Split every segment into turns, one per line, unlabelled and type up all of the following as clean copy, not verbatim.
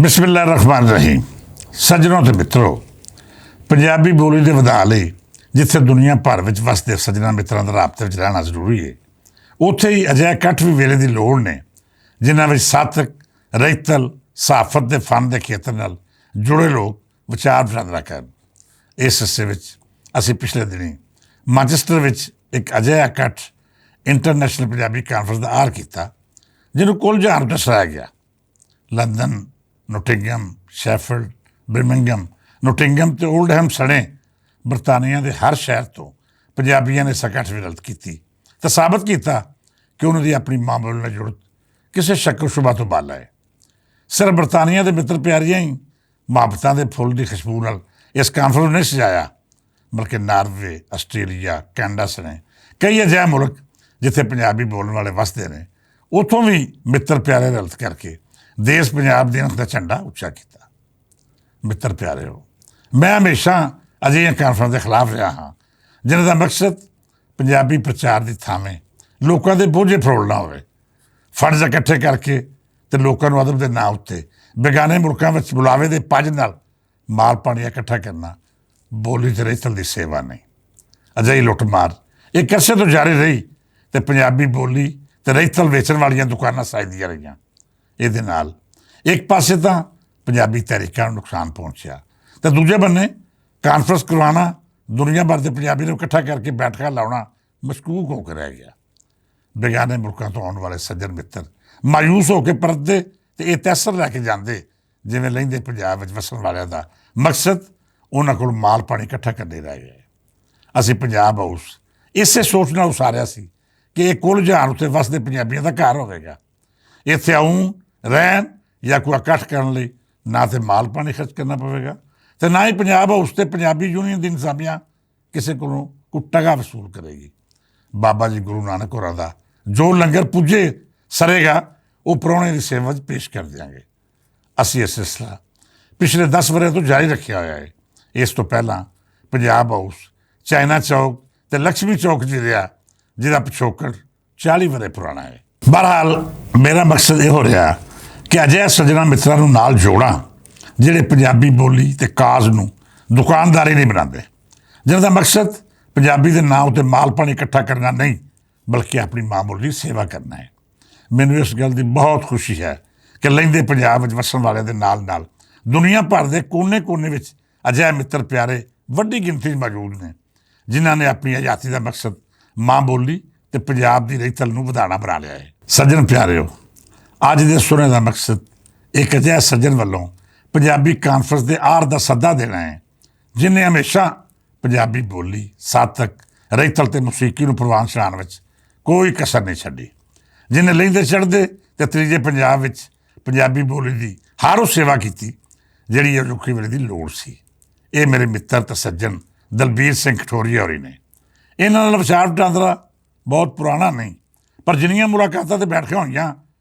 ਬਿਸਮਿਲ੍ਲਾਹਿਰ ਰਹਿਮਾਨ ਰਹੀਮ। ਸੱਜਣੋਂ ਤੇ ਮਿੱਤਰੋ, ਪੰਜਾਬੀ ਬੋਲੀ ਦੇ ਵਧਾ ਲਈ ਜਿੱਥੇ ਦੁਨੀਆ ਭਰ ਵਿੱਚ ਵਸਦੇ ਸੱਜਣਾਂ ਮਿੱਤਰਾਂ ਦਾ ਰਾਬਤੇ ਵਿੱਚ ਰਹਿਣਾ ਜ਼ਰੂਰੀ ਹੈ, ਉੱਥੇ ਹੀ ਅਜਿਹੇ ਇਕੱਠ ਵੀ ਵੇਲੇ ਦੀ ਲੋੜ ਨੇ ਜਿਨ੍ਹਾਂ ਵਿੱਚ ਸਾਥਕ, ਰਹਿਤਲ, ਸਹਾਫਤ ਦੇ ਫਨ ਦੇ ਖੇਤਰ ਨਾਲ ਜੁੜੇ ਲੋਕ ਵਿਚਾਰ ਵਟਾਂਦਰਾ ਕਰਨ। ਇਸ ਹਿੱਸੇ ਵਿੱਚ ਅਸੀਂ ਪਿਛਲੇ ਦਿਨੀਂ ਮਾਂਚੈਸਟਰ ਵਿੱਚ ਇੱਕ ਅਜਿਹਾ ਇਕੱਠ ਇੰਟਰਨੈਸ਼ਨਲ ਪੰਜਾਬੀ ਕਾਨਫਰੰਸ ਦਾ ਆਰ ਕੀਤਾ ਜਿਹਨੂੰ ਕੁੱਲ ਜਹਾਨ ਦਰਸਾਇਆ ਗਿਆ। ਲੰਦਨ, ਨੋਟਿੰਗਮ, ਸ਼ੈਫੀਲਡ, ਬਰਮਿੰਘਮ, ਨੋਟਿੰਗਮ ਤੇ ਓਲਡਹੈਮ ਸਣੇ ਬਰਤਾਨੀਆ ਦੇ ਹਰ ਸ਼ਹਿਰ ਤੋਂ ਪੰਜਾਬੀਆਂ ਨੇ ਇਸ ਇਕੱਠ ਵਿੱਚ ਰਲਤ ਕੀਤੀ ਤਾਂ ਸਾਬਤ ਕੀਤਾ ਕਿ ਉਹਨਾਂ ਦੀ ਆਪਣੀ ਮਾਂ ਬੋਲੀ ਨਾਲ ਜੁੜਤ ਕਿਸੇ ਸ਼ੱਕ ਸ਼ੁਬਾ ਤੋਂ ਬਾਲਾ ਹੈ। ਸਿਰਫ ਬਰਤਾਨੀਆ ਦੇ ਮਿੱਤਰ ਪਿਆਰੀਆਂ ਹੀ ਮੁਹੱਬਤਾਂ ਦੇ ਫੁੱਲ ਦੀ ਖੁਸ਼ਬੂ ਨਾਲ ਇਸ ਕਾਨਫਰੰਸ ਨੂੰ ਨਹੀਂ ਸਜਾਇਆ, ਬਲਕਿ ਨਾਰਵੇ, ਆਸਟ੍ਰੇਲੀਆ, ਕੈਨੇਡਾ ਸਣੇ ਕਈ ਅਜਿਹੇ ਮੁਲਕ ਜਿੱਥੇ ਪੰਜਾਬੀ ਬੋਲਣ ਵਾਲੇ ਵਸਦੇ ਨੇ, ਉੱਥੋਂ ਵੀ ਮਿੱਤਰ ਪਿਆਰੇ ਰਲਤ ਕਰਕੇ ਦੇਸ਼ ਪੰਜਾਬ ਦੇ ਦਾ ਝੰਡਾ ਉੱਚਾ ਕੀਤਾ। ਮਿੱਤਰ ਪਿਆਰਿਓ, ਮੈਂ ਹਮੇਸ਼ਾ ਅਜਿਹੀਆਂ ਕਾਨਫਰੰਸ ਦੇ ਖਿਲਾਫ ਰਿਹਾ ਹਾਂ ਜਿਨ੍ਹਾਂ ਦਾ ਮਕਸਦ ਪੰਜਾਬੀ ਪ੍ਰਚਾਰ ਦੀ ਥਾਵੇਂ ਲੋਕਾਂ ਦੇ ਬੋਝੇ ਫਰੋਲਣਾ ਹੋਵੇ। ਫੰਡਸ ਇਕੱਠੇ ਕਰਕੇ ਅਤੇ ਲੋਕਾਂ ਨੂੰ ਅਦਬ ਦੇ ਨਾਂ ਉੱਤੇ ਬੇਗਾਨੇ ਮੁਲਕਾਂ ਵਿੱਚ ਬੁਲਾਵੇ ਦੇ ਪੱਜ ਨਾਲ ਮਾਲ ਪਾਣੀ ਇਕੱਠਾ ਕਰਨਾ ਬੋਲੀ ਅਤੇ ਰਹਿਤਲ ਦੀ ਸੇਵਾ ਨਹੀਂ। ਅਜਿਹੀ ਲੁੱਟਮਾਰ ਇੱਕ ਅਰਸੇ ਤੋਂ ਜਾਰੀ ਰਹੀ ਅਤੇ ਪੰਜਾਬੀ ਬੋਲੀ ਅਤੇ ਰਹਿਤਲ ਵੇਚਣ ਵਾਲੀਆਂ ਦੁਕਾਨਾਂ ਸਾਜਦੀਆਂ ਰਹੀਆਂ। ਇਹਦੇ ਨਾਲ ਇੱਕ ਪਾਸੇ ਤਾਂ ਪੰਜਾਬੀ ਤਹਿਰੀਕਾਂ ਨੂੰ ਨੁਕਸਾਨ ਪਹੁੰਚਿਆ ਅਤੇ ਦੂਜੇ ਬੰਨੇ ਕਾਨਫਰੰਸ ਕਰਵਾਉਣਾ, ਦੁਨੀਆ ਭਰ ਦੇ ਪੰਜਾਬੀ ਨੂੰ ਇਕੱਠਾ ਕਰਕੇ ਬੈਠਕਾਂ ਲਾਉਣਾ ਮਸ਼ਕੂਕ ਹੋ ਕੇ ਰਹਿ ਗਿਆ। ਬੇਗਾਨੇ ਮੁਲਕਾਂ ਤੋਂ ਆਉਣ ਵਾਲੇ ਸੱਜਣ ਮਿੱਤਰ ਮਾਯੂਸ ਹੋ ਕੇ ਪਰਤਦੇ ਅਤੇ ਇਹ ਤੈਸਰ ਲੈ ਕੇ ਜਾਂਦੇ ਜਿਵੇਂ ਲਹਿੰਦੇ ਪੰਜਾਬ ਵਿੱਚ ਵਸਣ ਵਾਲਿਆਂ ਦਾ ਮਕਸਦ ਉਹਨਾਂ ਕੋਲ ਮਾਲ ਪਾਣੀ ਇਕੱਠਾ ਕਰਨੇ ਰਹਿ ਗਏ। ਅਸੀਂ ਪੰਜਾਬ ਹਾਊਸ ਇਸੇ ਸੋਚ ਨਾਲ ਉਸਾਰਿਆ ਸੀ ਕਿ ਇਹ ਕੁੱਲ ਜਹਾਨ ਉੱਤੇ ਵਸਦੇ ਪੰਜਾਬੀਆਂ ਦਾ ਘਰ ਹੋਵੇਗਾ। ਇੱਥੇ ਆਉਣ, ਰਹਿਣ ਜਾਂ ਕੋਈ ਇਕੱਠ ਕਰਨ ਲਈ ਨਾ ਤਾਂ ਮਾਲ ਪਾਣੀ ਖਰਚ ਕਰਨਾ ਪਵੇਗਾ ਅਤੇ ਨਾ ਹੀ ਪੰਜਾਬ ਹਾਊਸ ਅਤੇ ਪੰਜਾਬੀ ਯੂਨੀਅਨ ਦੀ ਇੰਤਜ਼ਾਮੀਆ ਕਿਸੇ ਕੋਲੋਂ ਕੋਈ ਟਗਾ ਵਸੂਲ ਕਰੇਗੀ। ਬਾਬਾ ਜੀ ਗੁਰੂ ਨਾਨਕ ਹੋਰਾਂ ਦਾ ਜੋ ਲੰਗਰ ਪੁੱਜੇ ਸਰੇਗਾ ਉਹ ਪ੍ਰਾਹੁਣੇ ਦੀ ਸੇਵਾ 'ਚ ਪੇਸ਼ ਕਰ ਦਿਆਂਗੇ। ਅਸੀਂ ਇਹ ਸਿਲਸਿਲਾ ਪਿਛਲੇ 10 ਵਰ੍ਹਿਆਂ ਤੋਂ ਜਾਰੀ ਰੱਖਿਆ ਹੋਇਆ ਹੈ। ਇਸ ਤੋਂ ਪਹਿਲਾਂ ਪੰਜਾਬ ਹਾਊਸ ਚਾਈਨਾ ਚੌਕ ਅਤੇ ਲక్ష్ਮੀ ਚੌਕ 'ਚ ਰਿਹਾ, ਜਿਹਦਾ ਪਿਛੋਕੜ 40 ਵਰ੍ਹੇ ਪੁਰਾਣਾ ਹੈ। ਬਹਰਹਾਲ ਮੇਰਾ ਮਕਸਦ ਇਹ ਹੋ ਰਿਹਾ ਕਿ ਅਜਿਹੇ ਸੱਜਣਾਂ ਮਿੱਤਰਾਂ ਨੂੰ ਨਾਲ ਜੋੜਾਂ ਜਿਹੜੇ ਪੰਜਾਬੀ ਬੋਲੀ ਅਤੇ ਕਾਜ਼ ਨੂੰ ਦੁਕਾਨਦਾਰੀ ਨਹੀਂ ਬਣਾਉਂਦੇ, ਜਿਹਨਾਂ ਦਾ ਮਕਸਦ ਪੰਜਾਬੀ ਦੇ ਨਾਂ ਉੱਤੇ ਮਾਲ ਪਾਣੀ ਇਕੱਠਾ ਕਰਨਾ ਨਹੀਂ ਬਲਕਿ ਆਪਣੀ ਮਾਂ ਬੋਲੀ ਦੀ ਸੇਵਾ ਕਰਨਾ ਹੈ। ਮੈਨੂੰ ਇਸ ਗੱਲ ਦੀ ਬਹੁਤ ਖੁਸ਼ੀ ਹੈ ਕਿ ਲਹਿੰਦੇ ਪੰਜਾਬ ਵਿੱਚ ਵਸਣ ਵਾਲਿਆਂ ਦੇ ਨਾਲ ਨਾਲ ਦੁਨੀਆ ਭਰ ਦੇ ਕੋਨੇ-ਕੋਨੇ ਵਿੱਚ ਅਜਿਹੇ ਮਿੱਤਰ ਪਿਆਰੇ ਵੱਡੀ ਗਿਣਤੀ 'ਚ ਮੌਜੂਦ ਨੇ ਜਿਨ੍ਹਾਂ ਨੇ ਆਪਣੀ ਆਜ਼ਾਦੀ ਦਾ ਮਕਸਦ ਮਾਂ ਬੋਲੀ ਅਤੇ ਪੰਜਾਬ ਦੀ ਰਹਿਤਲ ਨੂੰ ਵਧਾਉਣਾ ਬਣਾ ਲਿਆ ਹੈ। ਸੱਜਣ ਪਿਆਰਿਓ, ਅੱਜ ਦੇ ਸੁਣੇ ਦਾ ਮਕਸਦ ਇੱਕ ਅਜਿਹਾ ਸੱਜਣ ਵੱਲੋਂ ਪੰਜਾਬੀ ਕਾਨਫਰੰਸ ਦੇ ਆਰ ਦਾ ਸੱਦਾ ਦੇਣਾ ਹੈ ਜਿਹਨੇ ਹਮੇਸ਼ਾ ਪੰਜਾਬੀ ਬੋਲੀ, ਸਾਥਕ, ਰਹਿਤਲ ਅਤੇ ਮੌਸੀਕੀ ਨੂੰ ਪ੍ਰਵਾਨ ਚੜ੍ਹਾਉਣ ਵਿੱਚ ਕੋਈ ਕਸਰ ਨਹੀਂ ਛੱਡੀ, ਜਿਹਨੇ ਲਹਿੰਦੇ ਚੜ੍ਹਦੇ ਅਤੇ ਤੀਜੇ ਪੰਜਾਬ ਵਿੱਚ ਪੰਜਾਬੀ ਬੋਲੀ ਦੀ ਹਰ ਉਹ ਸੇਵਾ ਕੀਤੀ ਜਿਹੜੀ ਅਜੋਕੀ ਵੇਲੇ ਦੀ ਲੋੜ ਸੀ। ਇਹ ਮੇਰੇ ਮਿੱਤਰ ਅਤੇ ਸੱਜਣ ਦਲਬੀਰ ਸਿੰਘ ਕਠੋਰੀਆ ਹੋਰੀ ਨੇ। ਇਹਨਾਂ ਨਾਲ ਵਿਚਾਰ ਵਟਾਂਦਰਾ ਬਹੁਤ ਪੁਰਾਣਾ ਨਹੀਂ, ਪਰ ਜਿੰਨੀਆਂ ਮੁਲਾਕਾਤਾਂ ਅਤੇ ਬੈਠਕਾਂ ਹੋਈਆਂ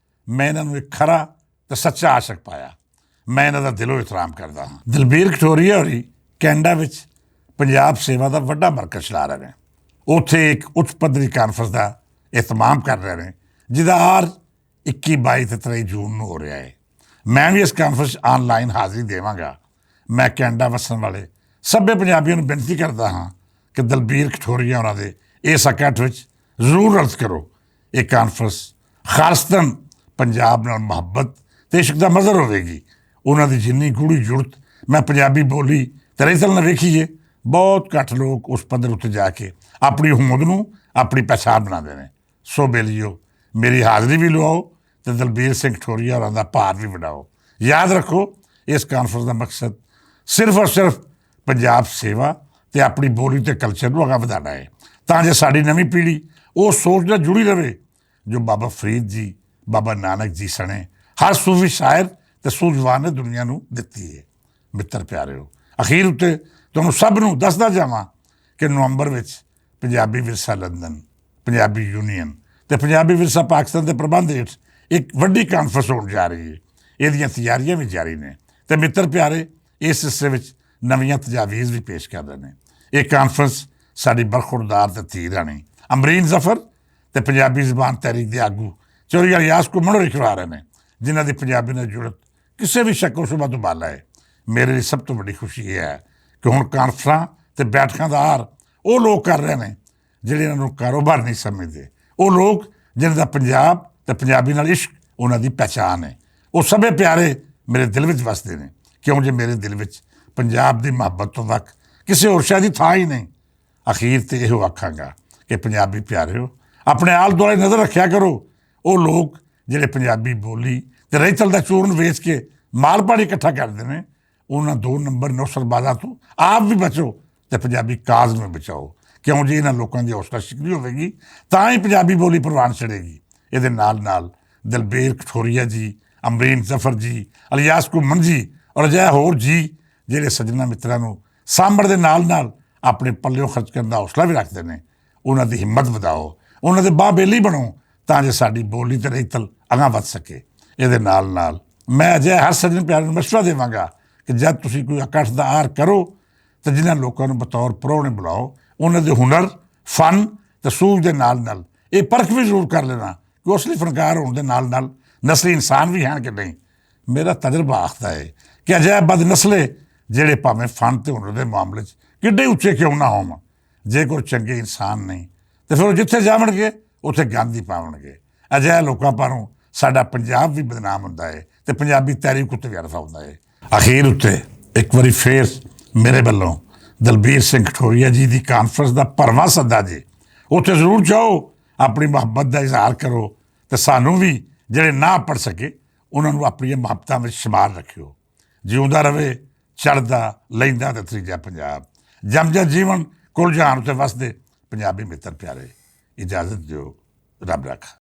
ਮੈਂ ਇਹਨਾਂ ਨੂੰ ਇੱਕ ਖਰਾ ਅਤੇ ਸੱਚਾ ਆਸ਼ਕ ਪਾਇਆ। ਮੈਂ ਇਹਨਾਂ ਦਾ ਦਿਲੋਂ ਇਹਤਰਾਮ ਕਰਦਾ ਹਾਂ। ਦਲਬੀਰ ਕਠੋਰੀਆ ਹੋਰੀ ਕੈਨੇਡਾ ਵਿੱਚ ਪੰਜਾਬ ਸੇਵਾ ਦਾ ਵੱਡਾ ਮਰਕਜ਼ ਚਲਾ ਰਹੇ ਨੇ। ਉੱਥੇ ਇੱਕ ਉੱਚ ਪੱਧਰੀ ਕਾਨਫਰੰਸ ਦਾ ਇਹਤਮਾਮ ਕਰ ਰਹੇ ਨੇ ਜਿਹਦਾ ਆਰ 21, 22 ਅਤੇ 23 ਜੂਨ ਨੂੰ ਹੋ ਰਿਹਾ ਹੈ। ਮੈਂ ਵੀ ਇਸ ਕਾਨਫਰੰਸ ਆਨਲਾਈਨ ਹਾਜ਼ਰੀ ਦੇਵਾਂਗਾ। ਮੈਂ ਕੈਨੇਡਾ ਵਸਣ ਵਾਲੇ ਸਭੇ ਪੰਜਾਬੀਆਂ ਨੂੰ ਬੇਨਤੀ ਕਰਦਾ ਹਾਂ ਕਿ ਦਲਬੀਰ ਕਠੋਰੀਆ ਉਹਨਾਂ ਦੇ ਇਸ ਇਕੱਠ ਵਿੱਚ ਜ਼ਰੂਰ ਰਲਤ ਕਰੋ। ਇਹ ਕਾਨਫਰੰਸ ਖਾਸਤਨ ਪੰਜਾਬ ਨਾਲ ਮੁਹੱਬਤ ਅਤੇ ਇਸ਼ਕ ਦਾ ਮਜ਼ਹਰ ਹੋਵੇਗੀ। ਉਹਨਾਂ ਦੀ ਜਿੰਨੀ ਗੂੜੀ ਜੁੜਤ ਮੈਂ ਪੰਜਾਬੀ ਬੋਲੀ ਅਤੇ ਰਹਿਤਲ ਨਾਲ ਵੇਖੀ ਹੈ, ਬਹੁਤ ਘੱਟ ਲੋਕ ਉਸ ਪੱਧਰ ਉੱਤੇ ਜਾ ਕੇ ਆਪਣੀ ਹੋਂਦ ਨੂੰ ਆਪਣੀ ਪਹਿਚਾਣ ਬਣਾਉਂਦੇ ਨੇ। ਸੋ ਬੇਲੀਓ, ਮੇਰੀ ਹਾਜ਼ਰੀ ਵੀ ਲਵਾਓ ਅਤੇ ਦਲਬੀਰ ਸਿੰਘ ਕਠੋਰੀਆ ਹੋਰਾਂ ਦਾ ਭਾਰ ਵੀ ਵਡਾਓ। ਯਾਦ ਰੱਖੋ, ਇਸ ਕਾਨਫਰੰਸ ਦਾ ਮਕਸਦ ਸਿਰਫ ਔਰ ਸਿਰਫ ਪੰਜਾਬ ਸੇਵਾ ਅਤੇ ਆਪਣੀ ਬੋਲੀ ਅਤੇ ਕਲਚਰ ਨੂੰ ਅੱਗੇ ਵਧਾਉਣਾ ਹੈ ਤਾਂ ਜੇ ਸਾਡੀ ਨਵੀਂ ਪੀੜ੍ਹੀ ਉਹ ਸੋਚ ਨਾਲ ਜੁੜੀ ਰਹੇ ਜੋ ਬਾਬਾ ਫਰੀਦ ਜੀ, ਬਾਬਾ ਨਾਨਕ ਜੀ ਸਣੇ ਹਰ ਸੂਫੀ ਸ਼ਾਇਰ ਅਤੇ ਸੂਝਵਾਨ ਨੇ ਦੁਨੀਆ ਨੂੰ ਦਿੱਤੀ ਹੈ। ਮਿੱਤਰ ਪਿਆਰਿਓ, ਅਖੀਰ ਉੱਤੇ ਤੁਹਾਨੂੰ ਸਭ ਨੂੰ ਦੱਸਦਾ ਜਾਵਾਂ ਕਿ ਨਵੰਬਰ ਵਿੱਚ ਪੰਜਾਬੀ ਵਿਰਸਾ ਲੰਦਨ, ਪੰਜਾਬੀ ਯੂਨੀਅਨ ਅਤੇ ਪੰਜਾਬੀ ਵਿਰਸਾ ਪਾਕਿਸਤਾਨ ਦੇ ਪ੍ਰਬੰਧ ਹੇਠ ਇੱਕ ਵੱਡੀ ਕਾਨਫਰੰਸ ਹੋਣ ਜਾ ਰਹੀ ਹੈ। ਇਹਦੀਆਂ ਤਿਆਰੀਆਂ ਵੀ ਜਾਰੀ ਨੇ ਅਤੇ ਮਿੱਤਰ ਪਿਆਰੇ ਇਸ ਹਿੱਸੇ ਵਿੱਚ ਨਵੀਆਂ ਤਜਾਵੀਜ਼ ਵੀ ਪੇਸ਼ ਕਰ ਰਹੇ ਨੇ। ਇਹ ਕਾਨਫਰੰਸ ਸਾਡੀ ਬਰਖੁਰਦਾਰ ਅਤੇ ਧੀ ਰਾਣੀ ਅਮਰੀਨ ਜ਼ਫਰ ਅਤੇ ਪੰਜਾਬੀ ਜ਼ਬਾਨ ਤਹਿਰੀਕ ਦੇ ਆਗੂ ਚੌਧਰੀ ਇਲਿਆਸ ਘੁੰਮਣ ਹੋਰੀ ਕਰਵਾ ਰਹੇ ਨੇ, ਜਿਨ੍ਹਾਂ ਦੀ ਪੰਜਾਬੀ ਨਾਲ ਜੁੜਤ ਕਿਸੇ ਵੀ ਸ਼ੱਕੋ ਸ਼ੁਬਾ ਤੋਂ ਬਾਲਾ ਹੈ। ਮੇਰੇ ਲਈ ਸਭ ਤੋਂ ਵੱਡੀ ਖੁਸ਼ੀ ਇਹ ਹੈ ਕਿ ਹੁਣ ਕਾਨਫਰਾਂ ਤੇ ਬੈਠਕਾਂ ਦਾ ਆਰ ਉਹ ਲੋਕ ਕਰ ਰਹੇ ਨੇ ਜਿਹੜੇ ਇਹਨਾਂ ਨੂੰ ਕਾਰੋਬਾਰ ਨਹੀਂ ਸਮਝਦੇ। ਉਹ ਲੋਕ ਜਿਹਨਾਂ ਦਾ ਪੰਜਾਬ ਤੇ ਪੰਜਾਬੀ ਨਾਲ ਇਸ਼ਕ ਉਹਨਾਂ ਦੀ ਪਹਿਚਾਣ ਹੈ। ਉਹ ਸਭੇ ਪਿਆਰੇ ਮੇਰੇ ਦਿਲ ਵਿੱਚ ਵਸਦੇ ਨੇ, ਕਿਉਂ ਜੇ ਮੇਰੇ ਦਿਲ ਵਿੱਚ ਪੰਜਾਬ ਦੀ ਮੁਹੱਬਤ ਤੋਂ ਵੱਖ ਕਿਸੇ ਹੋਰ ਸ਼ਾਇਦ ਦੀ ਥਾਂ ਹੀ ਨਹੀਂ। ਅਖੀਰ ਤੇ ਇਹੋ ਆਖਾਂਗਾ ਕਿ ਪੰਜਾਬੀ ਪਿਆਰਿਓ, ਆਪਣੇ ਆਲ ਦੁਆਲੇ ਨਜ਼ਰ ਰੱਖਿਆ ਕਰੋ। ਉਹ ਲੋਕ ਜਿਹੜੇ ਪੰਜਾਬੀ ਬੋਲੀ ਤੇ ਰਹਿਤਲ ਦਾ ਚੂਰਨ ਵੇਚ ਕੇ ਮਾਲ ਪਾਣੀ ਇਕੱਠਾ ਕਰਦੇ ਨੇ, ਉਹਨਾਂ 2 ਨੰਬਰ ਨੌਸਰਬਾਜ਼ਾਂ ਤੋਂ ਆਪ ਵੀ ਬਚੋ ਤੇ ਪੰਜਾਬੀ ਕਾਜ਼ ਨੂੰ ਬਚਾਓ। ਕਿਉਂ ਜੇ ਇਹਨਾਂ ਲੋਕਾਂ ਦੀ ਹੌਸਲਾ ਸ਼ਿਕਰੀ ਹੋਵੇਗੀ ਤਾਂ ਹੀ ਪੰਜਾਬੀ ਬੋਲੀ ਪ੍ਰਵਾਨ ਚੜ੍ਹੇਗੀ। ਇਹਦੇ ਨਾਲ ਨਾਲ ਦਲਬੀਰ ਕਠੋਰੀਆ ਜੀ, ਅਮਰੀਨ ਜ਼ਫਰ ਜੀ, ਅਲਿਆਸ ਘੁੰਮਣ ਜੀ ਔਰ ਅਜਿਹੇ ਹੋਰ ਜੀ ਜਿਹੜੇ ਸੱਜਣਾ ਮਿੱਤਰਾਂ ਨੂੰ ਸਾਂਭਣ ਦੇ ਨਾਲ ਨਾਲ ਆਪਣੇ ਪੱਲਿਓਂ ਖਰਚ ਕਰਨ ਦਾ ਹੌਸਲਾ ਵੀ ਰੱਖਦੇ ਨੇ, ਉਹਨਾਂ ਦੀ ਹਿੰਮਤ ਵਧਾਓ, ਉਹਨਾਂ ਦੇ ਬਾਹ ਬੇਲੀ ਬਣੋ ਤਾਂ ਜੇ ਸਾਡੀ ਬੋਲੀ ਤੇ ਰਹਿਤਲ ਅਗਾਂਹ ਵੱਧ ਸਕੇ। ਇਹਦੇ ਨਾਲ ਨਾਲ ਮੈਂ ਅਜਿਹੇ ਹਰ ਸੱਜਣ ਪਿਆਰੇ ਨੂੰ ਮਸ਼ਵਰਾ ਦੇਵਾਂਗਾ ਕਿ ਜਦ ਤੁਸੀਂ ਕੋਈ ਇਕੱਠ ਦਾ ਆਰ ਕਰੋ ਤਾਂ ਜਿਨ੍ਹਾਂ ਲੋਕਾਂ ਨੂੰ ਬਤੌਰ ਪ੍ਰਾਹੁਣੇ ਬੁਲਾਓ, ਉਹਨਾਂ ਦੇ ਹੁਨਰ, ਫਨ ਤੇ ਸੂਝ ਦੇ ਨਾਲ ਨਾਲ ਇਹ ਪਰਖ ਵੀ ਜ਼ਰੂਰ ਕਰ ਲੈਣਾ ਕਿ ਉਹ ਅਸਲੀ ਫਨਕਾਰ ਹੋਣ ਦੇ ਨਾਲ ਨਾਲ ਨਸਲੀ ਇਨਸਾਨ ਵੀ ਹਨ ਕਿ ਨਹੀਂ। ਮੇਰਾ ਤਜਰਬਾ ਆਖਦਾ ਹੈ ਕਿ ਅਜਿਹੇ ਬਦਨਸਲੇ ਜਿਹੜੇ ਭਾਵੇਂ ਫਨ ਤੇ ਹੁਨਰ ਦੇ ਮਾਮਲੇ 'ਚ ਕਿੱਡੇ ਉੱਚੇ ਕਿਉਂ ਨਾ ਹੋਣ, ਜੇ ਕੋਈ ਚੰਗੇ ਇਨਸਾਨ ਨਹੀਂ ਤੇ ਫਿਰ ਉਹ ਜਿੱਥੇ ਜਾਵਣਗੇ ਉੱਥੇ ਗੰਦ ਹੀ ਪਾਵਣਗੇ। ਅਜਿਹੇ ਲੋਕਾਂ ਪਾਸੋਂ ਸਾਡਾ ਪੰਜਾਬ ਵੀ ਬਦਨਾਮ ਹੁੰਦਾ ਹੈ ਤੇ ਪੰਜਾਬੀ ਤਹਿਰੀਕ ਉੱਤੇ ਵੀ ਅਰਫਾ ਹੁੰਦਾ ਹੈ। ਅਖੀਰ ਉੱਤੇ ਇੱਕ ਵਾਰੀ ਫੇਰ ਮੇਰੇ ਵੱਲੋਂ ਦਲਬੀਰ ਸਿੰਘ ਕਠੋਰੀਆ ਜੀ ਦੀ ਕਾਨਫਰੰਸ ਦਾ ਭਰਵਾਂ ਸੱਦਾ ਜੀ, ਉੱਥੇ ਜ਼ਰੂਰ ਜਾਓ, ਆਪਣੀ ਮੁਹੱਬਤ ਦਾ ਇਜ਼ਹਾਰ ਕਰੋ ਤੇ ਸਾਨੂੰ ਵੀ ਜਿਹੜੇ ਨਾ ਪੜ੍ਹ ਸਕੇ ਉਹਨਾਂ ਨੂੰ ਆਪਣੀਆਂ ਮੁਹੱਬਤਾਂ ਵਿੱਚ ਸ਼ੁਮਾਰ ਰੱਖਿਓ। ਜਿਉਂਦਾ ਰਵੇ ਚੜ੍ਹਦਾ ਲੈਂਦਾ ਤੇ ਤੀਜਾ ਪੰਜਾਬ, ਜਮਜਾ ਜੀਵਨ ਕੁਲ ਜਹਾਨ ਉੱਤੇ ਵਸਦੇ ਪੰਜਾਬੀ ਮਿੱਤਰ ਪਿਆਰੇ। ਇਜਾਜ਼ਤ ਦਿਓ, ਰੱਬ ਰੱਖਾ।